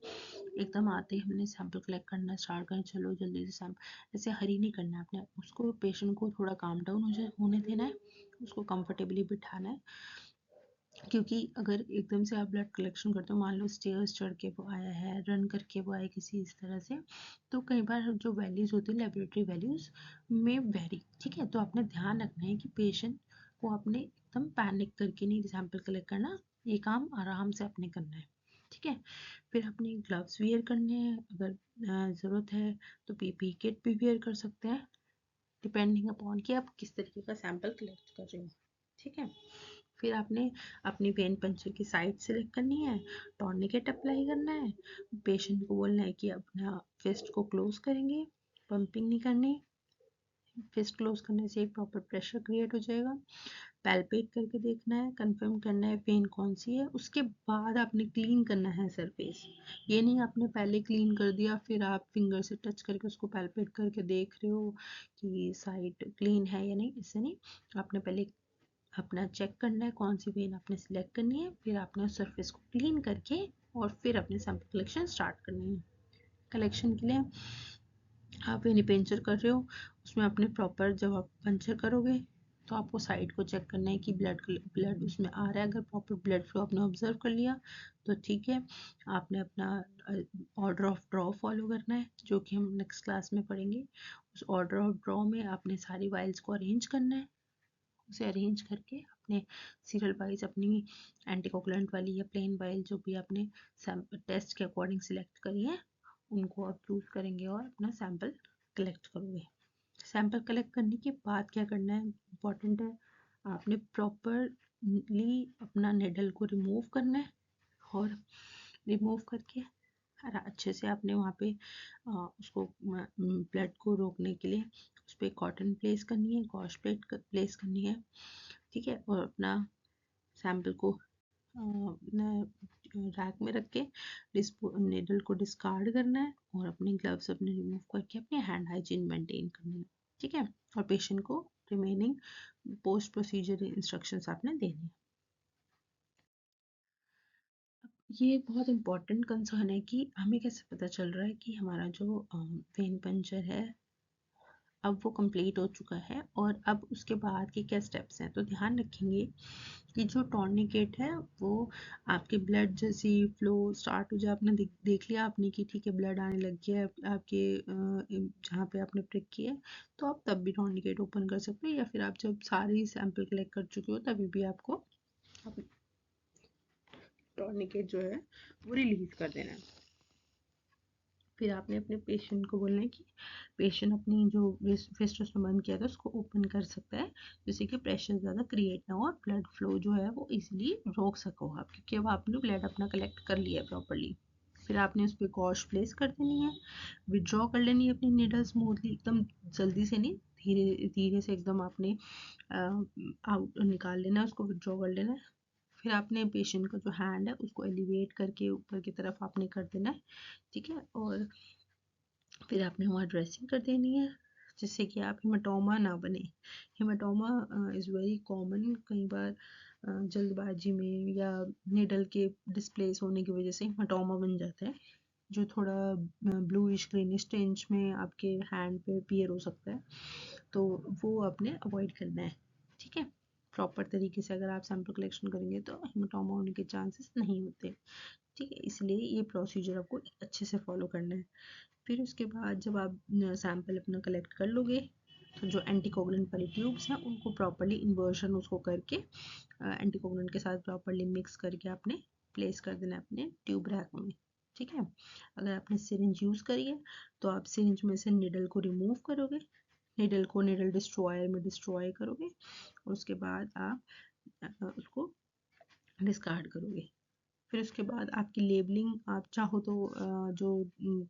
एकदम आते ही हमने सैंपल कलेक्ट करना स्टार्ट करें, चलो जल्दी से सैंपल, ऐसे हरी नहीं करना है अपने उसको। पेशेंट को थोड़ा काम डाउन होने देना है, उसको कंफर्टेबली बिठाना है, क्योंकि अगर एकदम से आप ब्लड कलेक्शन करते हो, मान लो स्टेयर्स चढ़ के वो आया है, रन करके वो आया किसी इस तरह से, तो कई बार जो वैल्यूज़ होती है लेबोरेटरी वैल्यूज़ में वेरी। ठीक है। तो आपने ध्यान रखना है कि पेशेंट को आपने एकदम पैनिक करके नहीं सैंपल कलेक्ट करना, ये काम आराम से आपने करना है। ठीक है। फिर आपने ग्लव्स वियर करने हैं, अगर ज़रूरत है तो पीपी किट भी वियर कर सकते हैं, डिपेंडिंग अपॉन कि आप किस तरीके का सैंपल कलेक्ट कर रहे हो। ठीक है। फिर आपने अपनी वेन पंचर की साइड सेलेक्ट करनी है, टॉर्निकेट अप्लाई करना है, पेशेंट को बोलना है कि अपना फिस्ट को क्लोज करेंगे, पंपिंग नहीं करनी। फिस्ट क्लोज करने से एक प्रॉपर प्रेशर क्रिएट हो जाएगा। पैल्पेट करके देखना है, कंफर्म करना है वेन कौन सी है, उसके बाद आपने क्लीन करना है सरफेस। ये नहीं आपने पहले क्लीन कर दिया फिर आप फिंगर से टच करके उसको पैल्पेट करके देख रहे हो कि साइड क्लीन है या नहीं, इससे नहीं। आपने पहले अपना चेक करना है कौन सी वेन आपने सिलेक्ट करनी है, फिर आपने उस सरफेस को क्लीन करके और फिर अपने सैंपल कलेक्शन स्टार्ट करनी है। कलेक्शन के लिए आप यानी पंचर कर रहे हो, उसमें आपने प्रॉपर जब आप पंचर करोगे तो आपको साइड को चेक करना है कि ब्लड उसमें आ रहा है। अगर प्रॉपर ब्लड फ्लो आपने ऑब्जर्व कर लिया तो ठीक है। आपने अपना ऑर्डर ऑफ ड्रॉ फॉलो करना है, जो कि हम नेक्स्ट क्लास में पढ़ेंगे। उस ऑर्डर ऑफ ड्रॉ में आपने सारी वाइल्स को अरेंज करना है। उसे अरेंज करके अपने सीरियल वाइज अपनी एंटीकोगुलेंट वाली या प्लेन वाइल जो भी आपने टेस्ट के अकॉर्डिंग सिलेक्ट करी है उनको आप चूज करेंगे और अपना सैंपल कलेक्ट करोगे। सैंपल कलेक्ट करने के बाद क्या करना है, इम्पॉर्टेंट है, आपने प्रॉपरली अपना निडल को रिमूव करना है और रिमूव करके अच्छे से आपने वहाँ पे उसको ब्लड को रोकने के लिए उस पर कॉटन प्लेस करनी है, गॉश प्लेट प्लेस करनी है। ठीक है। और अपना सैंपल को रैक में रख के निडल को डिस्कार्ड करना है और अपने ग्लव्स अपने रिमूव करके अपने हैंड हाइजीन मेंटेन करनी है। ठीक है। और पेशेंट को रिमेनिंग पोस्ट प्रोसीजर इंस्ट्रक्शंस आपने देने हैं। ये एक बहुत इंपॉर्टेंट कंसर्न है कि हमें कैसे पता चल रहा है कि हमारा जो वेन पंचर है अब वो कंप्लीट हो चुका है और अब उसके बाद के क्या स्टेप्स हैं। तो ध्यान रखेंगे कि जो टॉर्निकेट है वो आपके ब्लड जैसी फ्लो स्टार्ट हो जाए, आपने देख लिया आपने कि ठीक है ब्लड आने लग गया है आपके जहाँ पे आपने प्रिक किया है, तो आप तब भी टॉर्निकेट ओपन कर सकते हो, या फिर आप जब सारी सैंपल कलेक्ट कर चुके हो तभी भी आपको टॉर्निकेट जो है वो रिलीज कर देना है। फिर आपने अपने पेशेंट को बोलना है कि पेशेंट अपनी जो फिस्ट उसने बंद किया था उसको ओपन कर सकता है, जिससे कि प्रेशर ज़्यादा क्रिएट ना हो और ब्लड फ्लो जो है वो इजीली रोक सको आप, क्योंकि अब आपने ब्लड अपना कलेक्ट कर लिया है प्रॉपरली। फिर आपने उस पर गॉश प्लेस कर देनी है, विड्रॉ कर लेनी है अपनी नीडल स्मूथली, एकदम जल्दी से नहीं, धीरे धीरे से एकदम आपने आउट निकाल लेना है, उसको विड्रॉ कर लेना है। फिर आपने पेशेंट का जो हैंड है उसको एलिवेट करके ऊपर की तरफ आपने कर देना है। ठीक है। और फिर आपने वहाँ ड्रेसिंग कर देनी है जिससे कि आप हेमाटोमा ना बने। हेमाटोमा इज़ वेरी कॉमन, कई बार जल्दबाजी में या निडल के डिस्प्लेस होने की वजह से हेमाटोमा बन जाता है, जो थोड़ा ब्लूइश ग्रीनिश टेंच में आपके हैंड पे अपीयर हो सकता है, तो वो आपने अवॉइड करना है। ठीक है। प्रॉपर तरीके से अगर आप सैंपल कलेक्शन करेंगे तो हेमाटोमा होने के चांसेस नहीं होते। ठीक है। इसलिए ये प्रोसीजर आपको अच्छे से फॉलो करना है। फिर उसके बाद जब आप सैंपल अपना कलेक्ट कर लोगे तो जो एंटीकोगुलेंट वाली ट्यूब्स हैं उनको प्रॉपरली इन्वर्शन उसको करके एंटीकोगुलेंट के साथ प्रॉपरली मिक्स करके आपने प्लेस कर देना है अपने ट्यूब रैक में। ठीक है। अगर आपने सिरिंज यूज़ करी है तो आप सिरिंज में से निडल को रिमूव करोगे, निडल को निडल डिस्ट्रॉयर में डिस्ट्रॉय करोगे और उसके बाद आप उसको डिस्कार्ड करोगे। फिर उसके बाद आपकी लेबलिंग आप चाहो तो जो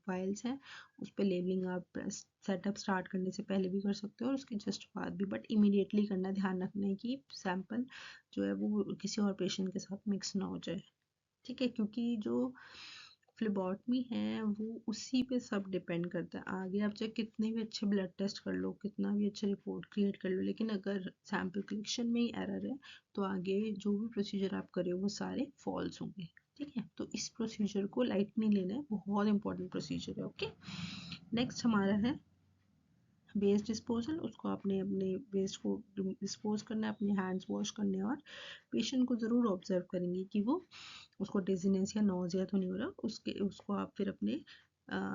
फाइल्स हैं उस पर लेबलिंग आप सेटअप स्टार्ट करने से पहले भी कर सकते हो और उसके जस्ट बाद भी, बट इमीडिएटली करना, ध्यान रखना है कि सैंपल जो है वो किसी और पेशेंट के साथ मिक्स ना हो जाए। ठीक है। क्योंकि जो फ्लेबॉटमी है वो उसी पे सब डिपेंड करता है। आगे आप चाहे कितने भी अच्छे ब्लड टेस्ट कर लो, कितना भी अच्छा रिपोर्ट क्रिएट कर लो, लेकिन अगर सैंपल कलेक्शन में ही एरर है तो आगे जो भी प्रोसीजर आप करें वो सारे फॉल्स होंगे। ठीक है। तो इस प्रोसीजर को लाइट नहीं लेना है, बहुत इंपॉर्टेंट प्रोसीजर है। ओके। नेक्स्ट हमारा है वेस्ट डिस्पोजल। उसको आपने अपने वेस्ट को डिस्पोज करना है, अपने हैंड्स वॉश करने हैं और पेशेंट को ज़रूर ऑब्जर्व करेंगे कि वो उसको डिजीनेस या नोजिया तो नहीं हो रहा, उसको आप फिर अपने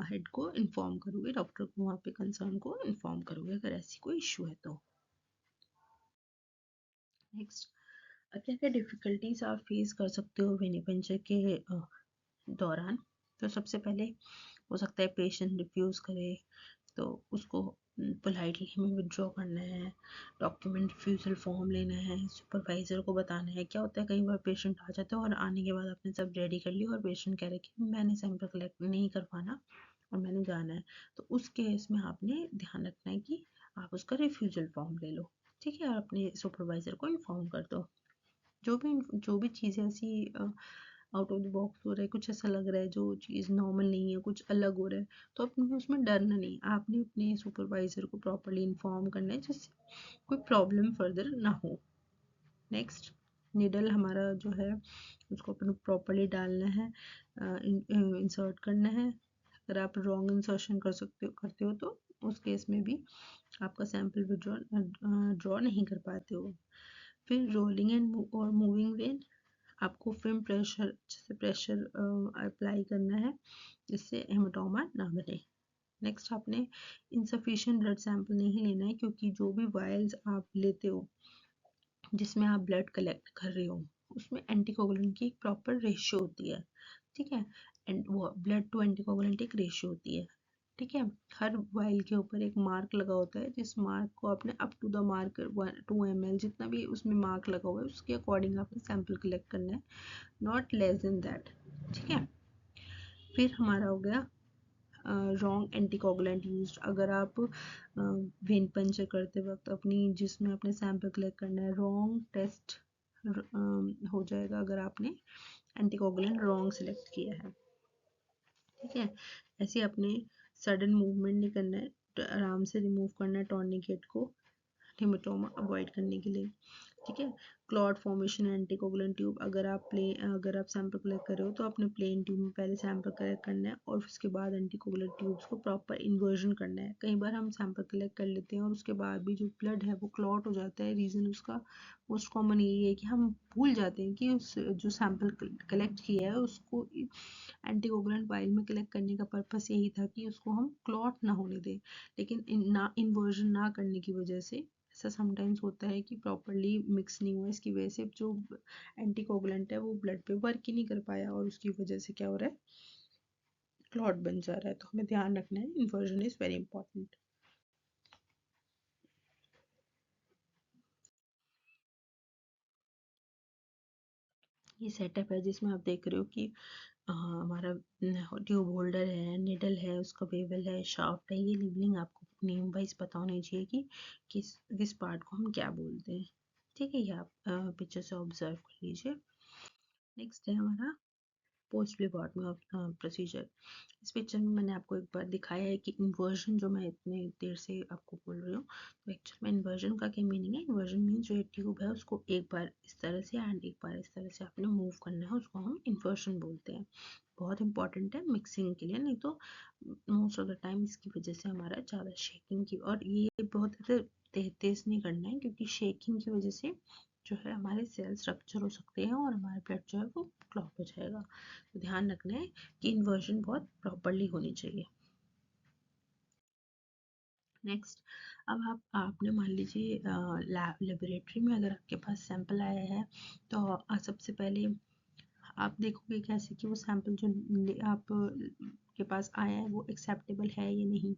हेड को इन्फॉर्म करोगे, डॉक्टर को वहाँ पे कंसर्न को इन्फॉर्म करोगे अगर ऐसी कोई इशू है तो। नेक्स्ट, क्या क्या डिफ़िकल्टीज आप फेस कर सकते हो वेनिपेंचर के दौरान। तो सबसे पहले हो सकता है पेशेंट रिफ्यूज़ करे, तो उसको पोलाइटली हमें विड्रॉ करना है, डॉक्यूमेंट रिफ्यूज़ल फॉर्म लेना है, सुपरवाइज़र को बताना है। क्या होता है कई बार पेशेंट आ जाता है और आने के बाद आपने सब रेडी कर लिया और पेशेंट कह रहा है कि मैंने सैंपल कलेक्ट नहीं करवाना और मैंने जाना है, तो उस केस में आपने ध्यान रखना है कि आप उसका रिफ्यूज़ल फॉर्म ले लो, ठीक है, और अपने सुपरवाइज़र को इन्फॉर्म कर दो। जो भी चीज़ें ऐसी आउट ऑफ द बॉक्स हो रहा है, कुछ ऐसा लग रहा है जो चीज़ नॉर्मल नहीं है, कुछ अलग हो रहा है, तो अपने उसमें डरना नहीं, आपने अपने सुपरवाइज़र को प्रॉपर्ली इन्फॉर्म करना है जिससे कोई प्रॉब्लम फर्दर ना हो। नेक्स्ट, निडल हमारा जो है उसको अपने प्रॉपर्ली डालना है, इंसर्ट करना है। अगर आप रॉन्ग इंसर्शन करते हो तो उस केस में भी आपका सैंपल ड्रॉ नहीं कर पाते हो। फिर रोलिंग एंड और मूविंग वेन, आपको फिल्म प्रेशर से प्रेशर अप्लाई करना है जिससे हेमाटोमा ना बने। नेक्स्ट, आपने इनसफिशिएंट ब्लड सैंपल नहीं लेना है, क्योंकि जो भी वायल्स आप लेते हो जिसमें आप ब्लड कलेक्ट कर रहे हो उसमें एंटीकोगुलेंट की एक प्रॉपर रेशियो होती है, ठीक है, एंड वो ब्लड टू एंटीकोगुलेंट एक रेशियो होती है, ठीक है। हर वाइल के ऊपर एक मार्क लगा होता है, जिस मार्क को आपने up to the mark 2 ml जितना भी उसमें मार्क लगा हुआ है उसके अकॉर्डिंग आपने सैंपल कलेक्ट करना है, नॉट लेस देन दैट, ठीक है। फिर हमारा हो गया रॉन्ग एंटीकोगुलेंट यूज। अगर आप वेन पंचर करते वक्त अपनी जिसमें अपने सैंपल कलेक्ट करना है रॉन्ग टेस्ट हो जाएगा अगर आपने एंटीकोगुलेंट रॉन्ग सिलेक्ट किया है, ठीक है। ऐसे अपने सडन मूवमेंट नहीं करना है, तो आराम से रिमूव करना है टॉर्निकेट को हेमाटोमा अवॉइड करने के लिए, ठीक है। क्लॉट फॉर्मेशन एंटीकोगुलेंट ट्यूब, अगर आप सैंपल कलेक्ट कर रहे हो तो अपने प्लेन ट्यूब में पहले सैंपल कलेक्ट करना है और उसके बाद एंटीकोगुलेंट ट्यूब्स को प्रॉपर इन्वर्जन करना है। कई बार हम सैंपल कलेक्ट कर लेते हैं और उसके बाद भी जो ब्लड है वो क्लॉट हो जाता है, रीज़न उसका मोस्ट कॉमन यही है कि हम भूल जाते हैं कि उस जो सैंपल कलेक्ट किया है उसको एंटीकोगुलेंट वाइल में कलेक्ट करने का पर्पस यही था कि उसको हम क्लॉट ना होने दें, लेकिन इन्वर्जन ना करने की वजह से ऐसा समटाइम्स होता है कि प्रॉपरली मिक्स नहीं हुआ, इसकी वजह से जो एंटीकोगुलेंट है वो ब्लड पे वर्क ही नहीं कर पाया और उसकी वजह से क्या हो रहा है, क्लॉट बन जा रहा है। तो हमें ध्यान रखना है, इन्वर्जन इज वेरी इंपॉर्टेंट। ये सेटअप है जिसमें आप देख रहे हो कि हमारा ट्यूब होल्डर है, निडल है, उसका बेवल है, शाफ्ट है। ये लेबलिंग आपको नेम वाइज पता होनी चाहिए कि किस पार्ट को हम क्या बोलते हैं, ठीक है। ये आप पिक्चर से ऑब्जर्व कर लीजिए। नेक्स्ट है हमारा पोस्ट फ्लेबॉटमी प्रोसीजर। इस पिक्चर में मैंने आपको एक बार दिखाया है कि इन्वर्जन जो मैं इतने देर से आपको बोल रही हूँ, तो एक्चुअल में इन्वर्जन का क्या मीनिंग है। इन्वर्जन मीन जो ट्यूब है उसको एक बार इस तरह से एंड एक बार इस तरह से आपने मूव करना है, उसको हम इन्वर्जन बोलते हैं। बहुत इंपॉर्टेंट है मिक्सिंग के लिए, नहीं तो मोस्ट ऑफ द टाइम इसकी वजह से हमारा ज़्यादा शेकिंग की, और ये बहुत तेज नहीं करना है क्योंकि शेकिंग की वजह से जो है हमारे सेल्स रप्चर हो सकते हैं और हमारा ब्लड जो है वो क्लॉट हो जाएगा। तो ध्यान रखना है कि इन्वर्जन बहुत प्रॉपरली होनी चाहिए। नेक्स्ट, अब आपने मान लीजिए लेबोरेटरी में अगर आपके पास सैंपल आया है, तो सबसे पहले आप देखोगे कैसे कि वो सैंपल जो आप के पास आया है वो एक्सेप्टेबल है या नहीं।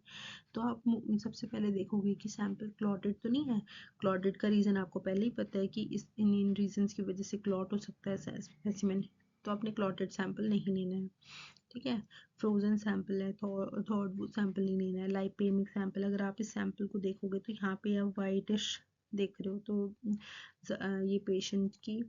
तो आप सबसे पहले देखोगे कि सैंपल क्लॉटेड तो नहीं है। क्लॉटेड का रीज़न आपको पहले ही पता है कि इन रीजंस की वजह से क्लॉट हो सकता है स्पेसिमेन, तो आपने क्लॉटेड सैंपल नहीं लेना है, ठीक है। फ्रोजन सैंपल है तो थॉट सैंपल नहीं लेना है। लाइपेमिक सैंपल, अगर आप इस सैंपल को देखोगे तो यहाँ पे आप वाइटिश देख रहे हो, तो ये पेशेंट की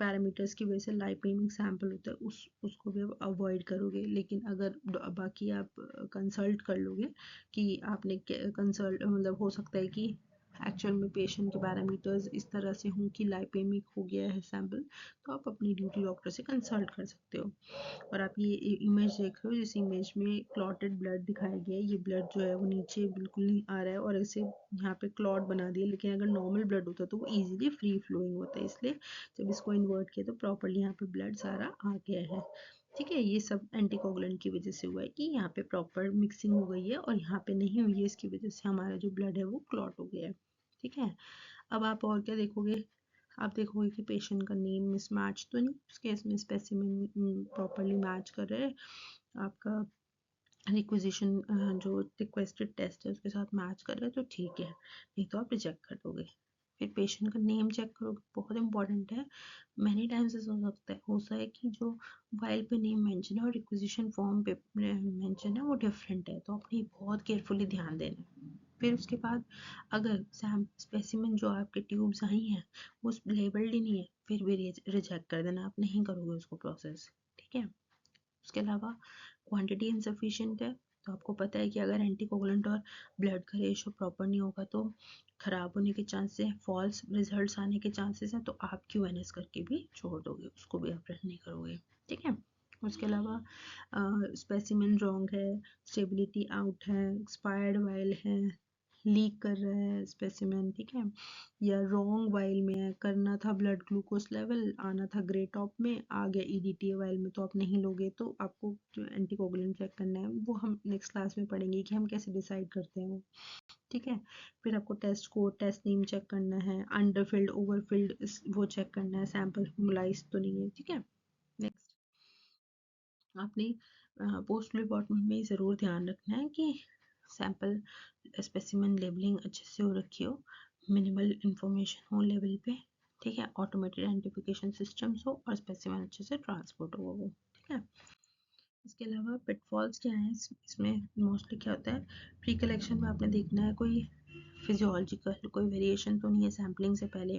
पैरामीटर्स की वजह से लाइपेमिक सैंपल होता है, उसको भी आप अवॉइड करोगे। लेकिन अगर बाकी आप कंसल्ट कर लोगे कि आपने कंसल्ट मतलब हो सकता है कि एक्चुअल में पेशेंट के पैरामीटर्स इस तरह से हों कि लाइपेमिक हो गया है सैंपल, तो आप अपनी ड्यूटी डॉक्टर से कंसल्ट कर सकते हो। और आप ये इमेज देख रहे हो, जिस इमेज में क्लॉटेड ब्लड दिखाया गया है, ये ब्लड जो है वो नीचे बिल्कुल नहीं आ रहा है और ऐसे यहाँ पे क्लॉट बना दिया। लेकिन अगर नॉर्मल ब्लड होता तो वो इजीली फ्री फ्लोइंग होता है, इसलिए जब इसको इन्वर्ट किया तो प्रॉपरली यहाँ पे ब्लड सारा आ गया है, ठीक है। ये सब एंटीकोगुलेंट की वजह से हुआ है कि यहाँ पे प्रॉपर मिक्सिंग हो गई है और यहाँ पे नहीं हुई है, इसकी वजह से हमारा जो ब्लड है वो क्लॉट हो गया है, ठीक है। अब आप और क्या देखोगे, आप देखोगे कि पेशेंट का नेम मिसमैच तो नहीं, उस केस में स्पेसिमेन प्रॉपरली मैच कर रहे हैं, आपका रिक्विजिशन जो रिक्वेस्टेड टेस्ट है उसके साथ मैच कर रहे हैं तो ठीक है, नहीं तो आप रिजेक्ट कर दोगे। फिर पेशेंट का नेम चेक करोगे, बहुत इंपॉर्टेंट है। मैनी टाइम्स ऐसा होता है कि जो फाइल पे नेम मेंशन है और रिक्विजिशन फॉर्म पे मेंशन है वो डिफरेंट है, तो अपनी बहुत केयरफुली ध्यान देना। फिर उसके बाद अगर स्पेसिमेन जो आपके ट्यूब्स आई हैं वो लेबल्ड ही नहीं है, फिर भी रिजेक्ट कर देना, आप नहीं करोगे उसको प्रोसेस, ठीक है। उसके अलावा क्वांटिटी इनसफिशिएंट है, तो आपको पता है कि अगर एंटीकोगुलेंट और ब्लड का रेशो प्रॉपर नहीं होगा तो ख़राब होने के चांसेस हैं, फॉल्स रिजल्ट्स आने के चांसेस हैं, तो आप क्यूएनएस करके भी छोड़ दोगे, उसको भी आप रन नहीं करोगे, ठीक है। उसके अलावा स्पेसिमेन रॉन्ग है, स्टेबिलिटी आउट है, एक्सपायर्ड वाइल है, लीक कर रहा है स्पेसिमेन, ठीक है, या रॉन्ग वाइल में है, करना था ब्लड ग्लूकोज लेवल, आना था ग्रे टॉप में, आ गया ईडीटी वाइल में, तो आप नहीं लोगे, तो आपको जो एंटीकोगुलेंट चेक करना है वो हम नेक्स्ट क्लास में पढ़ेंगे कि हम कैसे डिसाइड करते हैं वो, ठीक है। फिर आपको test code, test name check करना है, अंडरफिल्ड ओवरफिल्ड वो चेक करना है, सैंपल होमोलाइज तो नहीं है, ठीक है। नेक्स्ट आपने पोस्ट रिपोर्टमेंट में ज़रूर ध्यान रखना है कि सैंपल स्पेसिमेन लेबलिंग अच्छे से हो रखी हो, मिनिमल इंफॉर्मेशन हो लेवल पे, ठीक है, ऑटोमेटेड आइडेंटिफिकेशन सिस्टम्स हो और स्पेसिमेन अच्छे से ट्रांसपोर्ट हो वो, ठीक है। इसके अलावा पिटफॉल्स क्या हैं इसमें मोस्टली क्या होता है, प्री कलेक्शन में आपने देखना है कोई फिजियोलॉजिकल कोई वेरिएशन तो नहीं है सैम्पलिंग से पहले,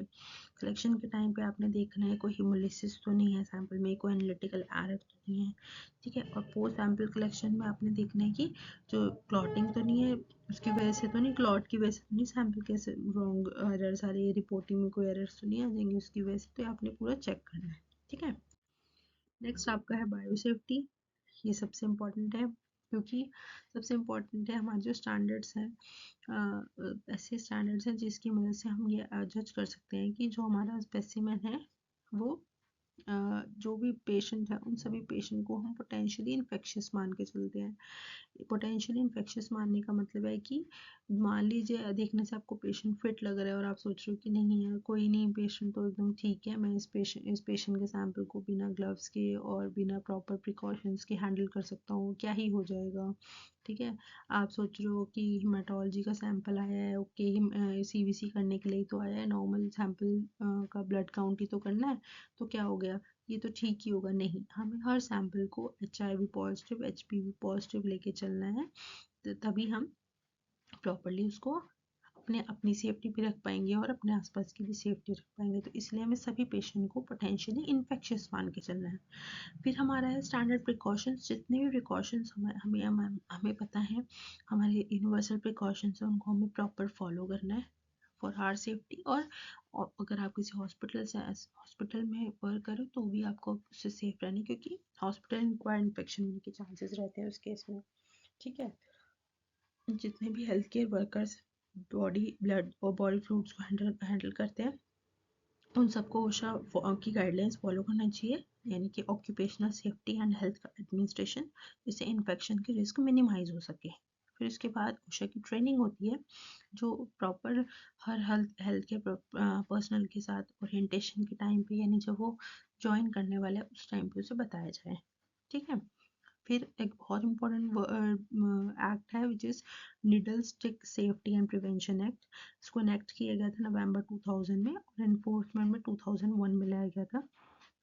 कलेक्शन के टाइम पे आपने देखना है कोई हिमोलिसिस तो नहीं है सैंपल में, कोई एनालिटिकल एरर तो नहीं है, ठीक है। और पोस्ट सैंपल कलेक्शन में आपने देखना है कि जो क्लॉटिंग तो नहीं है, उसकी वजह से तो नहीं, क्लॉट की वजह से तो नहीं सैंपल कैसे रॉन्ग एरर्स आ रही है, रिपोर्टिंग में कोई एरर्स तो नहीं आ जाएंगे उसकी वजह से, तो आपने पूरा चेक करना है, ठीक है। नेक्स्ट आपका है बायोसेफ्टी, ये सबसे इम्पॉर्टेंट है, क्योंकि सबसे इम्पॉर्टेंट है हमारे जो स्टैंडर्ड्स हैं, ऐसे स्टैंडर्ड्स हैं जिसकी मदद से हम ये जज कर सकते हैं कि जो हमारा स्पेसिमेन है वो जो भी पेशेंट है उन सभी पेशेंट को हम पोटेंशियली इन्फेक्शियस मान के चलते हैं। पोटेंशियली इन्फेक्शियस मानने का मतलब है कि मान लीजिए देखने से आपको पेशेंट फिट लग रहा है और आप सोच रहे हो कि नहीं यार कोई नहीं, पेशेंट तो एकदम ठीक है, मैं इस पेशेंट के सैंपल को बिना ग्लव्स के और बिना प्रॉपर प्रिकॉशंस के हैंडल कर सकता हूँ, क्या ही हो जाएगा, ठीक है। आप सोच रहे हो कि हिमेटोलॉजी का सैंपल आया है, ओके सीवीसी करने के लिए तो आया है, नॉर्मल सैंपल का ब्लड काउंट ही तो करना है, तो क्या हो गया, ये तो ठीक ही होगा, नहीं, हमें हर सैंपल को HIV पॉजिटिव HPV पॉजिटिव लेके चलना है, तो तभी हम प्रॉपरली उसको अपनी सेफ्टी भी रख पाएंगे और अपने आसपास की भी सेफ्टी रख पाएंगे, तो इसलिए हमें सभी पेशेंट को पोटेंशियली इन्फेक्शियस मान के चलना है। फिर हमारा है स्टैंडर्ड प्रिकॉशंस, जितने भी प्रिकॉशंस हमें पता है, हमारे यूनिवर्सल प्रिकॉशंस हैं, उनको हमें प्रॉपर फॉलो करना है फॉर आवर सेफ्टी। और अगर आप किसी हॉस्पिटल में वर्क करो तो भी आपको उससे सेफ रहना है, क्योंकि हॉस्पिटल एक्वायर्ड इन्फेक्शन होने के चांसेस रहते हैं उस केस में, ठीक है। जितने भी health care workers body blood और बॉडी फ्लूइड्स को हैंडल करते हैं उन सबको ओशा की गाइडलाइंस फॉलो करना चाहिए, यानी कि occupational safety and health administration, जिससे इन्फेक्शन के रिस्क मिनिमाइज हो सके। फिर उसके बाद ओशा की ट्रेनिंग होती है जो प्रॉपर हर हेल्थ केयर पर्सनल के साथ ओरिएंटेशन के टाइम पे, यानी जब वो ज्वाइन करने वाला है उस टाइम पे उसे बताया जाए, ठीक है। फिर एक बहुत इंपॉर्टेंट एक्ट है which is needle stick safety and prevention act, इसको इनेक्ट किया गया था नवंबर 2000 में और एनफोर्समेंट में 2001 में लाया गया था।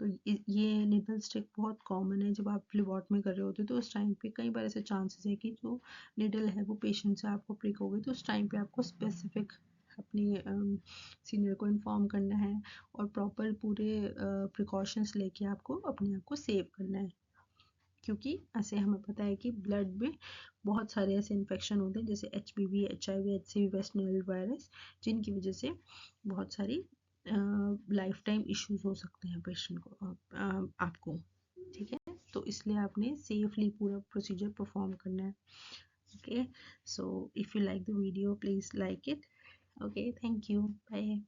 तो ये निडल स्टिक बहुत कॉमन है, जब आप फ्लिबॉट में कर रहे होते हो तो उस टाइम पे कई बार ऐसे चांसेस है कि जो निडल है वो पेशेंट से आपको प्रिक हो गई, तो उस टाइम पे आपको स्पेसिफिक अपनी सीनियर को इन्फॉर्म करना है और प्रॉपर पूरे प्रिकॉशंस लेके आपको अपने आप को सेव करना है, क्योंकि ऐसे हमें पता है कि ब्लड में बहुत सारे ऐसे इन्फेक्शन होते हैं जैसे HPV HIV HCV West Nile virus, जिनकी वजह से बहुत सारी लाइफ टाइम इश्यूज हो सकते हैं पेशेंट को आपको, ठीक है। तो इसलिए आपने सेफली पूरा प्रोसीजर परफॉर्म करना है, okay. So if you like the video please like it, okay, thank you, bye.